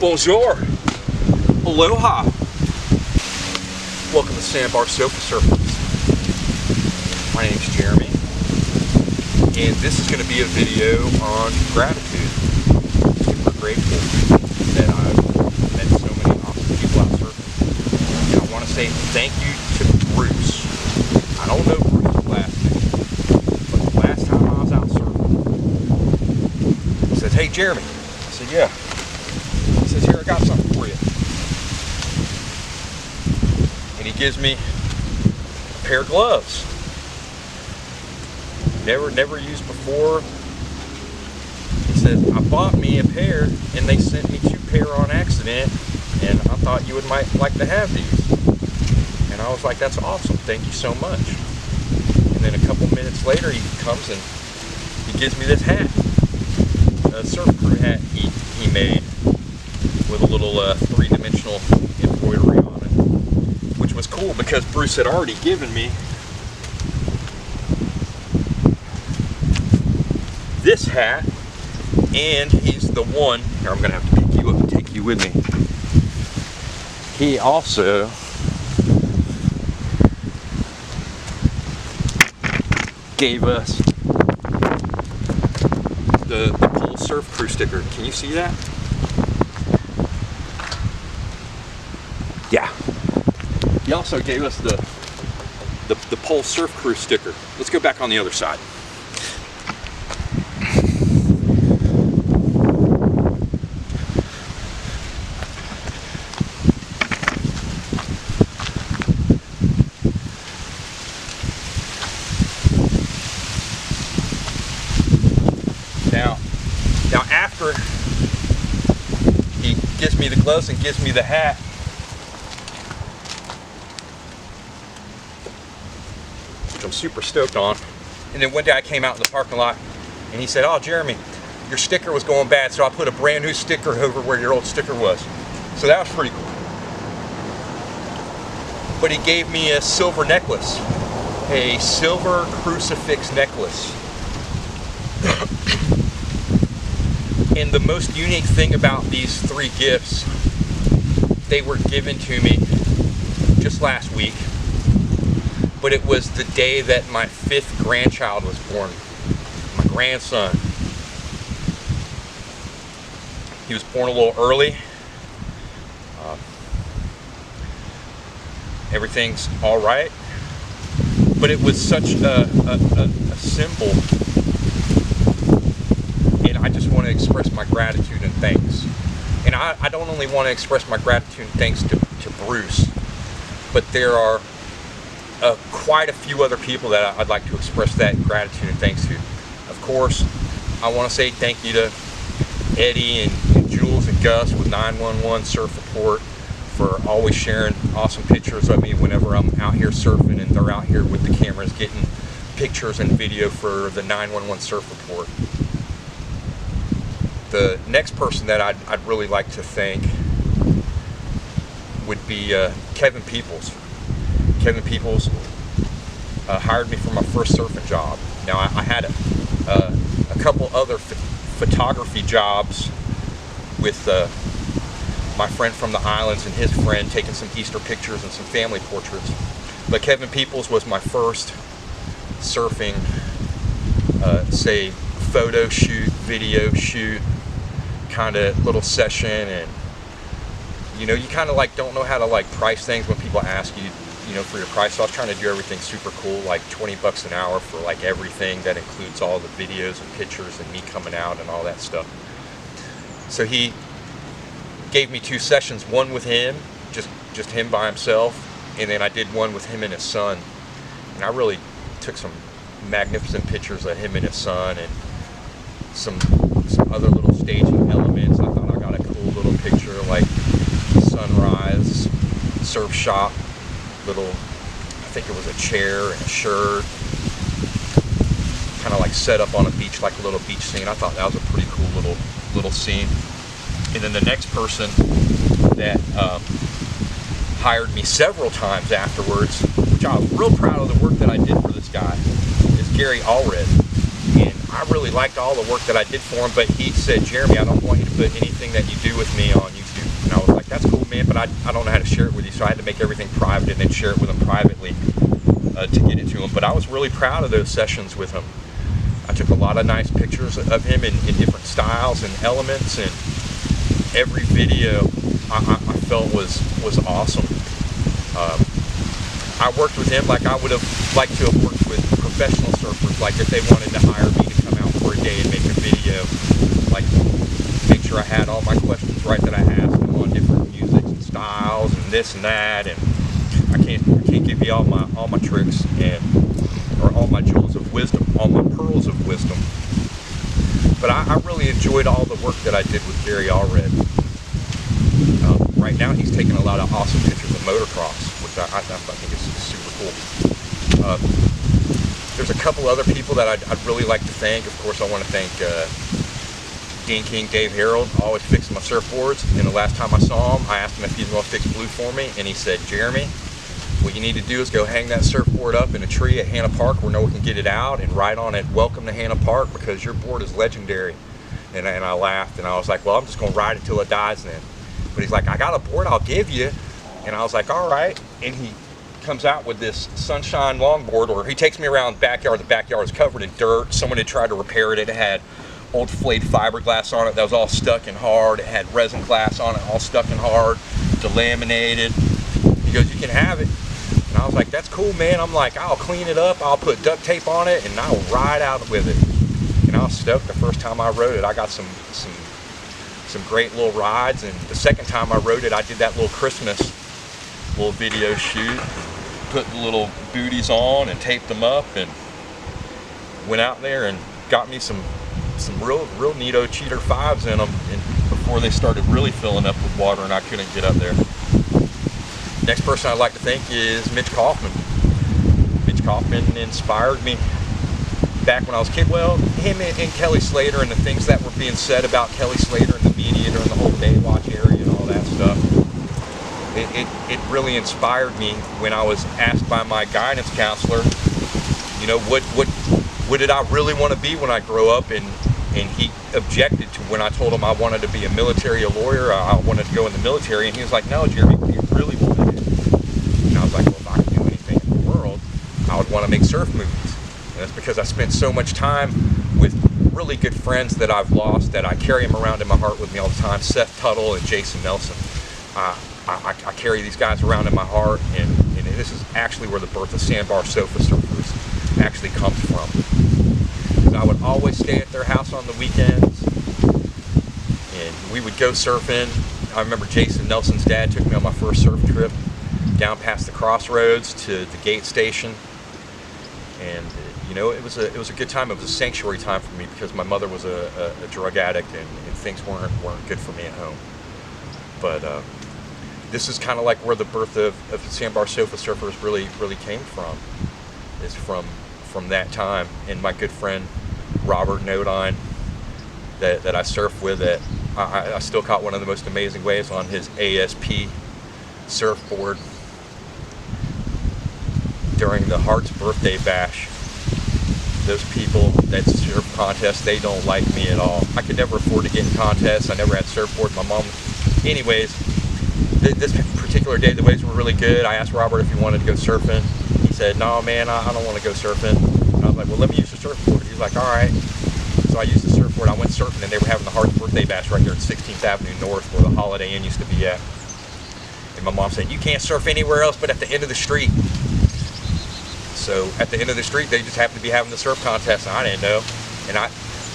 Bonjour. Aloha. Welcome to Sandbar Sofa Surfers. My name's Jeremy, and this is going to be a video on gratitude. Super grateful that I've met so many awesome people out surfing. And I want to say thank you to Bruce. I don't know Bruce's last name, but the last time I was out surfing, he says, "Hey Jeremy." I said, "Yeah." He says, "Here, I got something for you." And he gives me a pair of gloves. Never used before. He says, "I bought me a pair and they sent me 2 pair on accident, and I thought you might like to have these." And I was like, "That's awesome, thank you so much." And then a couple minutes later he comes and he gives me this hat. A surf crew hat he made with a little 3-dimensional embroidery on it, which was cool because Bruce had already given me this hat, and he's the one, here I'm gonna have to pick you up and take you with me. He also gave us the Pole Surf Crew sticker. Can you see that? Yeah. He also gave us the Pole Surf Crew sticker. Let's go back on the other side. Now after he gives me the gloves and gives me the hat, which I'm super stoked on, and then one day I came out in the parking lot and he said, "Oh Jeremy, your sticker was going bad, so I put a brand new sticker over where your old sticker was." So that was pretty cool. But he gave me a silver necklace, a silver crucifix necklace. And the most unique thing about these 3 gifts, they were given to me just last week, but it was the day that my 5th grandchild was born, my grandson. He was born a little early. Everything's all right, but it was such a symbol. And I just want to express my gratitude and thanks. And I don't only want to express my gratitude and thanks to Bruce, but there are quite a few other people that I'd like to express that gratitude and thanks to. Of course, I want to say thank you to Eddie and Jules and Gus with 911 Surf Report for always sharing awesome pictures of me whenever I'm out here surfing, and they're out here with the cameras getting pictures and video for the 911 Surf Report. The next person that I'd really like to thank would be Kevin Peoples. Kevin Peoples hired me for my first surfing job. Now I had a couple other photography jobs with my friend from the islands and his friend, taking some Easter pictures and some family portraits. But Kevin Peoples was my first surfing, say, photo shoot, video shoot, kind of little session. And you know, you kind of like don't know how to like price things when people ask you, you know, for your price. So I was trying to do everything super cool, like 20 bucks an hour for like everything that includes all the videos and pictures and me coming out and all that stuff. So he gave me 2 sessions, one with him, just him by himself, and then I did one with him and his son. And I really took some magnificent pictures of him and his son, and some other little staging elements. I thought I got a cool little picture, like sunrise, surf shop, little, I think it was a chair and a shirt, kind of like set up on a beach, like a little beach scene. I thought that was a pretty cool little scene. And then the next person that hired me several times afterwards, which I was real proud of the work that I did for this guy, is Gary Allred. And I really liked all the work that I did for him, but he said, "Jeremy, I don't want you to put anything that you do with me on YouTube that's cool, man, but I don't know how to share it with you, so I had to make everything private and then share it with him privately to get it to him. But I was really proud of those sessions with him. I took a lot of nice pictures of him in different styles and elements, and every video I felt was awesome. I worked with him like I would have liked to have worked with professional surfers, like if they wanted to hire me to come out for a day and make a video, like make sure I had all my questions right that I asked them on different musics and styles and this and that, and I can't give you all my tricks or all my jewels of wisdom, all my pearls of wisdom. But I really enjoyed all the work that I did with Gary Allred. Right now he's taking a lot of awesome pictures of motocross, which I think is super cool. There's a couple other people that I'd really like to thank. Of course, I want to thank Dean King, Dave Harold, always fixing my surfboards. And the last time I saw him, I asked him if he was going to fix blue for me, and he said, "Jeremy, what you need to do is go hang that surfboard up in a tree at Hannah Park where no one can get it out, and write on it, 'Welcome to Hannah Park,' because your board is legendary." And I laughed, and I was like, "Well, I'm just going to ride it till it dies then." But he's like, "I got a board I'll give you." And I was like, "All right." And he comes out with this Sunshine longboard, or he takes me around the backyard. The backyard was covered in dirt. Someone had tried to repair it. It had old flayed fiberglass on it that was all stuck and hard. It had resin glass on it, all stuck and hard, delaminated. He goes, "You can have it." And I was like, "That's cool, man." I'm like, "I'll clean it up, I'll put duct tape on it, and I'll ride out with it." And I was stoked. The first time I rode it, I got some great little rides, and the second time I rode it, I did that little Christmas little video shoot, put the little booties on and taped them up, and went out there and got me some real neato cheater 5s in them, and before they started really filling up with water and I couldn't get up there. Next person I'd like to thank is Mitch Kaufman. Mitch Kaufman inspired me back when I was a kid. Well, him and Kelly Slater, and the things that were being said about Kelly Slater and the media during the whole Baywatch area and all that stuff. It really inspired me when I was asked by my guidance counselor, you know, what did I really want to be when I grow up, and he objected to when I told him I wanted to be a lawyer, I wanted to go in the military, and he was like, "No, Jeremy, what do you really want to do?" And I was like, "Well, if I could do anything in the world, I would want to make surf movies." And that's because I spent so much time with really good friends that I've lost, that I carry them around in my heart with me all the time, Seth Tuttle and Jason Nelson. I carry these guys around in my heart, and this is actually where the birth of Sandbar Sofa Surfers actually comes from. Because I would always stay at their house on the weekends, and we would go surfing. I remember Jason Nelson's dad took me on my first surf trip down past the crossroads to the gate station, and you know, it was a good time. It was a sanctuary time for me because my mother was a drug addict, and things weren't good for me at home. But this is kind of like where the birth of the Sandbar Sofa Surfers really came from. Is from that time, and my good friend Robert Nodine that I surf with, that I still caught one of the most amazing waves on his ASP surfboard during the Hearts birthday bash. Those people that surf contests, they don't like me at all. I could never afford to get in contests. I never had surfboard. My mom. Anyways, this particular day the waves were really good. I asked Robert if he wanted to go surfing. He said, "No, man, I don't want to go surfing." And I was like, "Well, let me use the surfboard." He was like, "All right." So I used the surfboard. I went surfing, and they were having the Hearts birthday bash right there at 16th Avenue North, where the Holiday Inn used to be at. And my mom said, "You can't surf anywhere else but at the end of the street." So at the end of the street, they just happened to be having the surf contest, and I didn't know. And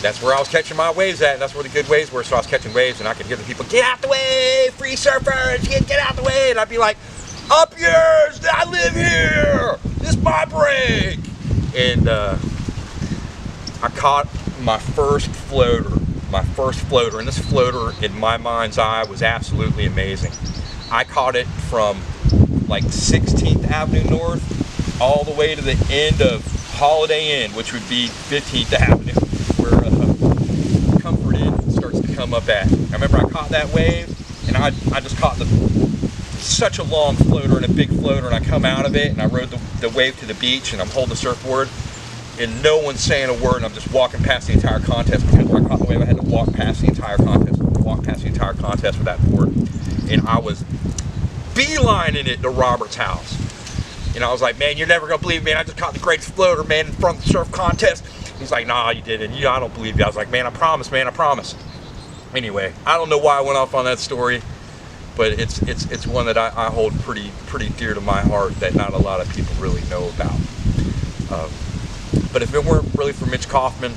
that's where I was catching my waves at, and that's where the good waves were. So I was catching waves, and I could hear the people, "Get out the way, free surfers, get out the way." And I'd be like, "Up yours, I live here, this is my break." And I caught my first floater, and this floater in my mind's eye was absolutely amazing. I caught it from like 16th Avenue North all the way to the end of Holiday Inn, which would be 15th Avenue, where Comfort Inn starts to come up at. I remember I caught that wave, and I just caught such a long floater and a big floater, and I come out of it, and I rode the wave to the beach, and I'm holding the surfboard, and no one's saying a word, and I'm just walking past the entire contest. Because when I caught the wave, I had to walk past the entire contest with that board. and I was beelining it to Robert's house. And I was like, man, you're never gonna believe me, man. I just caught the greatest floater, man, from the surf contest. He's like, nah, you didn't. I don't believe you. I was like, man, I promise, man, I promise. Anyway, I don't know why I went off on that story, but it's one that I hold pretty dear to my heart that not a lot of people really know about. But if it weren't really for Mitch Kaufman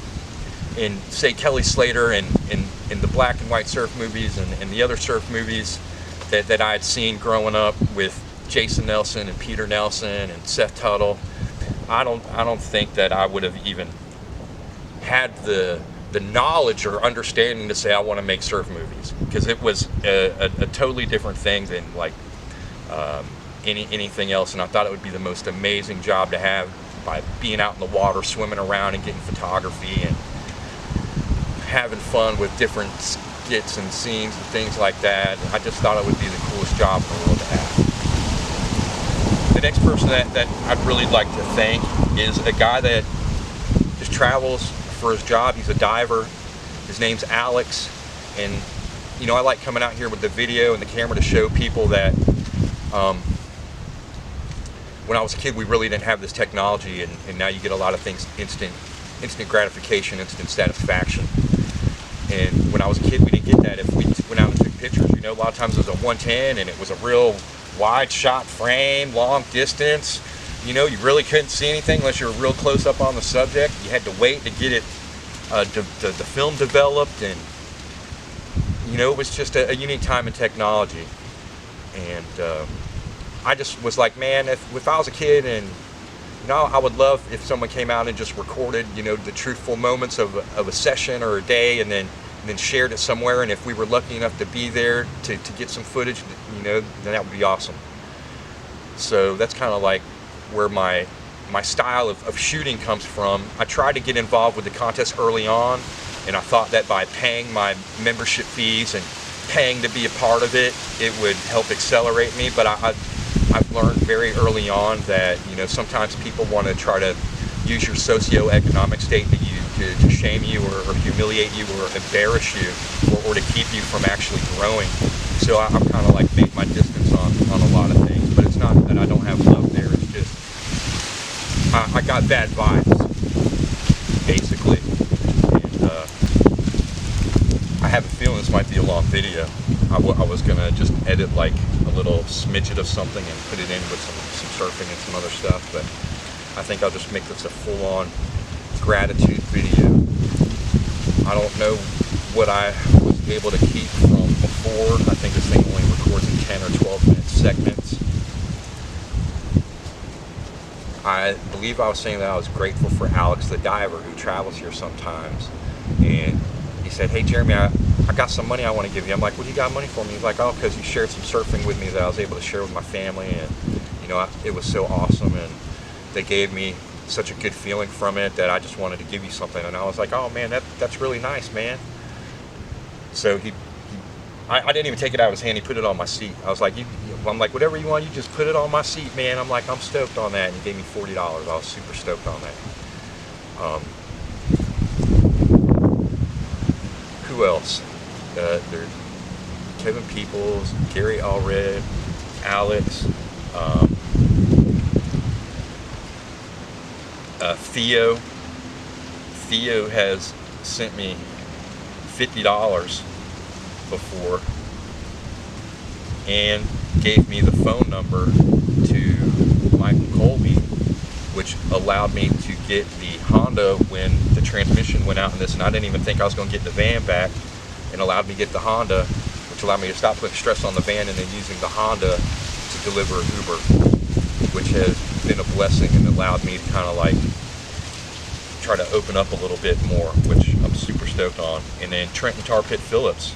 and, say, Kelly Slater and the black and white surf movies and the other surf movies that I had seen growing up with Jason Nelson and Peter Nelson and Seth Tuttle, I don't think that I would have even had the knowledge or understanding to say I want to make surf movies, because it was a totally different thing than like anything else. And I thought it would be the most amazing job to have, by being out in the water, swimming around and getting photography and having fun with different skits and scenes and things like that. I just thought it would be the coolest job in the world to have. The next person that I'd really like to thank is a guy that just travels for his job. He's a diver. His name's Alex, and you know, I like coming out here with the video and the camera to show people that when I was a kid we really didn't have this technology, and now you get a lot of things instant gratification, instant satisfaction. And when I was a kid we didn't get that if we went out and took pictures. You know, a lot of times it was a 110 and it was a real wide shot frame, long distance. You know, you really couldn't see anything unless you were real close up on the subject. You had to wait to get it, the film developed, and you know, it was just a unique time in technology. And I just was like, man, if I was a kid, and you know, I would love if someone came out and just recorded, you know, the truthful moments of a session or a day, and then shared it somewhere. And if we were lucky enough to be there to get some footage, you know, then that would be awesome. So that's kind of like where my style of shooting comes from. I tried to get involved with the contest early on, and I thought that by paying my membership fees and paying to be a part of it, it would help accelerate me. But I've learned very early on that, you know, sometimes people want to try to use your socioeconomic state to shame you or humiliate you or embarrass you, or to keep you from actually growing. So I'm kind of like made my distance on a lot of things, but it's not that I don't have love there. It's just I got bad vibes, basically. And I have a feeling this might be a long video. I was gonna just edit like a little smidget of something and put it in with some surfing and some other stuff, but I think I'll just make this a full-on gratitude video. I don't know what I was able to keep from before. I think this thing only records in 10 or 12 minute segments. I believe I was saying that I was grateful for Alex the diver who travels here sometimes, and he said, hey Jeremy, I got some money I want to give you. I'm like, what do you got money for me? He's like, oh, because you shared some surfing with me that I was able to share with my family, and you know, it was so awesome, and they gave me such a good feeling from it that I just wanted to give you something. And I was like, oh man, that's really nice, man. So I didn't even take it out of his hand. He put it on my seat. I'm like, whatever you want, you just put it on my seat, man. I'm like, I'm stoked on that. And he gave me $40. I was super stoked on that. Who else? There, Kevin Peoples, Gary Allred, Alex, Theo. Theo has sent me $50 before and gave me the phone number to Michael Colby, which allowed me to get the Honda when the transmission went out in this, and I didn't even think I was going to get the van back, and allowed me to get the Honda, which allowed me to stop putting stress on the van and then using the Honda to deliver Uber, which has been a blessing and allowed me to kind of like try to open up a little bit more, which I'm super stoked on. And then Trenton Tar Pit Phillips,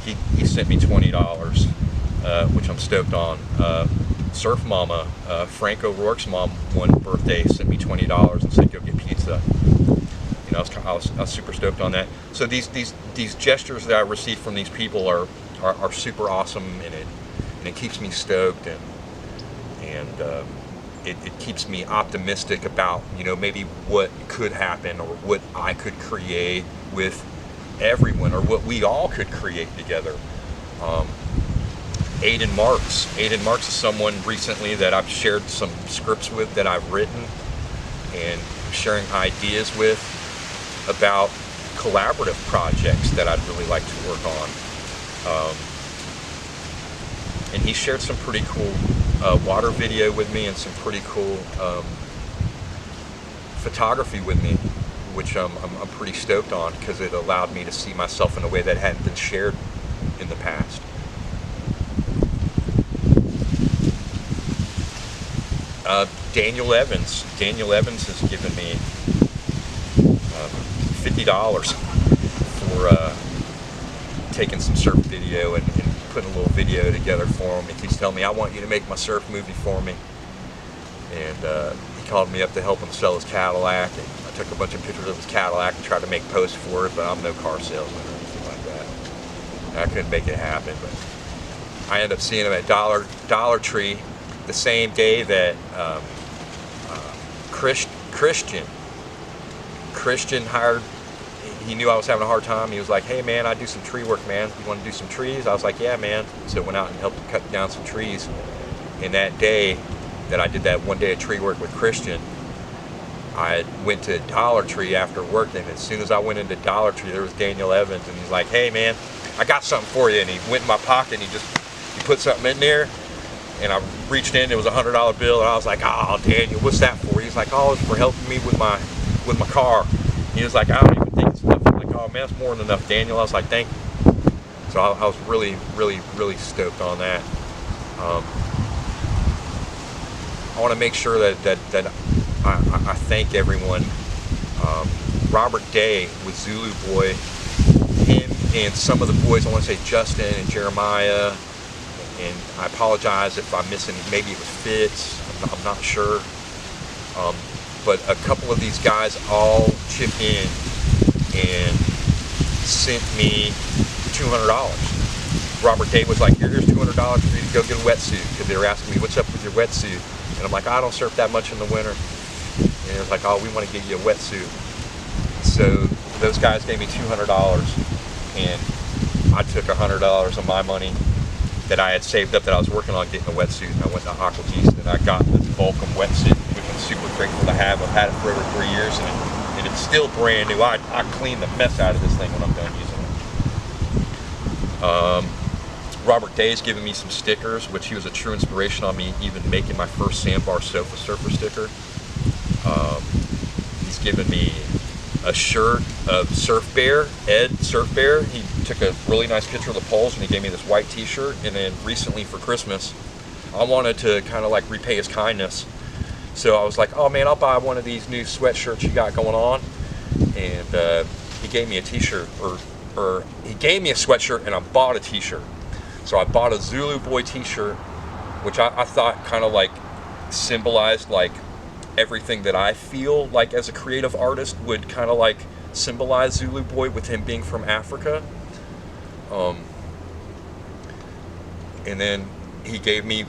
he sent me $20, which I'm stoked on. Surf Mama, Frank O'Rourke's mom, one birthday, sent me $20 and said go get pizza. You know, I was super stoked on that. So these gestures that I received from these people are super awesome, and it keeps me stoked, and it keeps me optimistic about, you know, maybe what could happen or what I could create with everyone, or what we all could create together. Aiden Marks. Aiden Marks is someone recently that I've shared some scripts with that I've written and sharing ideas with about collaborative projects that I'd really like to work on. And he shared some pretty cool water video with me and some pretty cool photography with me, which I'm pretty stoked on because it allowed me to see myself in a way that hadn't been shared in the past. Daniel Evans. Daniel Evans has given me $50 for taking some surf video and putting a little video together for him. He keeps telling me, I want you to make my surf movie for me. And he called me up to help him sell his Cadillac. And I took a bunch of pictures of his Cadillac and tried to make posts for it, but I'm no car salesman or anything like that. And I couldn't make it happen, but I ended up seeing him at Dollar Tree the same day that Christian hired. He knew I was having a hard time. He was like, hey man, I do some tree work, man. You want to do some trees? I was like, yeah man. So I went out and helped him cut down some trees. And that day that I did that one day of tree work with Christian, I went to Dollar Tree after work, and as soon as I went into Dollar Tree, there was Daniel Evans, and he's like, hey man, I got something for you. And he went in my pocket and he put something in there, and I reached in, it was a $100 bill, and I was like, oh Daniel, what's that for? He's like, oh, it's for helping me with my car. He was like, I don't even think it's enough. I'm like, oh man, it's more than enough, Daniel. I was like, thank you. So I was really, really, really stoked on that. I want to make sure that I thank everyone. Robert Day with Zulu Boy, him and some of the boys, I want to say Justin and Jeremiah, and I apologize if I'm missing, maybe it was Fitz, I'm not sure. But a couple of these guys all chipped in and sent me $200. Robert Day was like, here's $200 for you to go get a wetsuit, because they were asking me, what's up with your wetsuit? And I'm like, I don't surf that much in the winter. And it was like, oh, we want to get you a wetsuit. So those guys gave me $200, and I took $100 of my money that I had saved up that I was working on getting a wetsuit, and I went to Aqua East and I got this Vulcan wetsuit, which I'm super grateful to have. I've had it for over 3 years, and it's still brand new. I clean the mess out of this thing when I'm done using it. Robert Day's given me some stickers, which he was a true inspiration on me even making my first Sandbar Sofa Surfer sticker. He's given me a shirt of Surf Bear, Ed Surf Bear. He took a really nice picture of the poles and he gave me this white t-shirt. And then recently for Christmas, I wanted to kind of like repay his kindness. So I was like, oh man, I'll buy one of these new sweatshirts you got going on. And he gave me a t-shirt, or he gave me a sweatshirt and I bought a t-shirt. So I bought a Zulu Boy t-shirt, which I thought kind of like symbolized like everything that I feel like as a creative artist would kind of like symbolize Zulu Boy, with him being from Africa. And then he gave me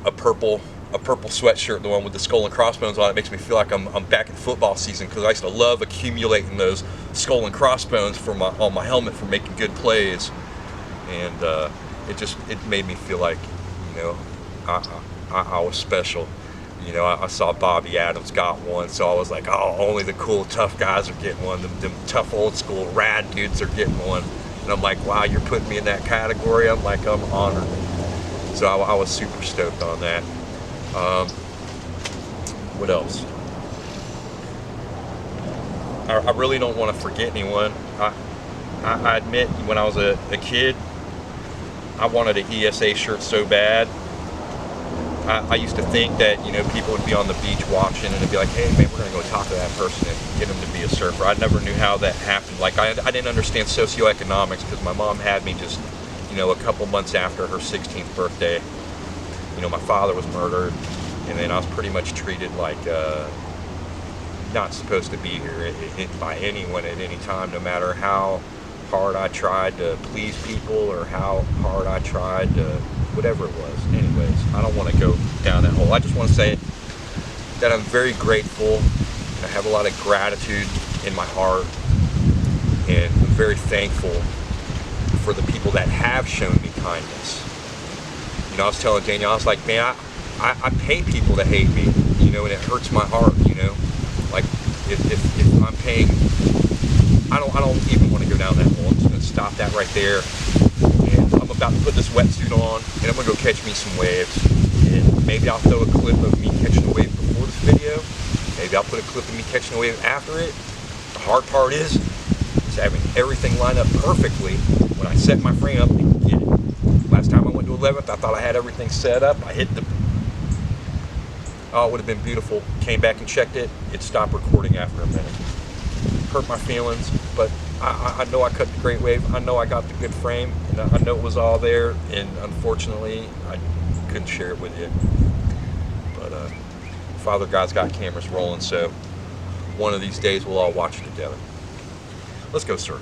a purple sweatshirt, the one with the skull and crossbones on it. It makes me feel like I'm back in football season, because I used to love accumulating those skull and crossbones on my helmet for making good plays. And it made me feel like, you know, I was special. You know, I saw Bobby Adams got one, so I was like, oh, only the cool, tough guys are getting one. Them tough, old school, rad dudes are getting one. And I'm like, wow, you're putting me in that category? I'm like, I'm honored. So I was super stoked on that. What else? I really don't want to forget anyone. I admit, when I was a kid, I wanted an ESA shirt so bad. I used to think that, you know, people would be on the beach watching and it'd be like, hey man, we're gonna go talk to that person and get them to be a surfer. I never knew how that happened. Like I didn't understand socioeconomics, because my mom had me just, you know, a couple months after her 16th birthday. You know, my father was murdered, and then I was pretty much treated like not supposed to be here by anyone at any time, no matter how hard I tried to please people or how hard I tried to whatever it was. Anyways, I don't want to go down that hole. I just want to say that I'm very grateful, and I have a lot of gratitude in my heart, and I'm very thankful for the people that have shown me kindness. You know, I was telling Danielle, I was like, man, I pay people to hate me, you know, and it hurts my heart, you know. Like, if I'm paying, I don't even want to go down that hole. I'm just going to stop that right there. And I'm about to put this wetsuit on, and I'm going to go catch me some waves. And maybe I'll throw a clip of me catching a wave before this video. Maybe I'll put a clip of me catching a wave after it. The hard part is having everything lined up perfectly when I set my frame up to get it. Last time I went to 11th, I thought I had everything set up. I hit the... Oh, it would have been beautiful. Came back and checked it. It stopped recording after a minute. Hurt my feelings, but I know I cut the great wave. I know I got the good frame, and I know it was all there, and unfortunately, I couldn't share it with you. But Father God's got cameras rolling, so one of these days we'll all watch it together. Let's go surf.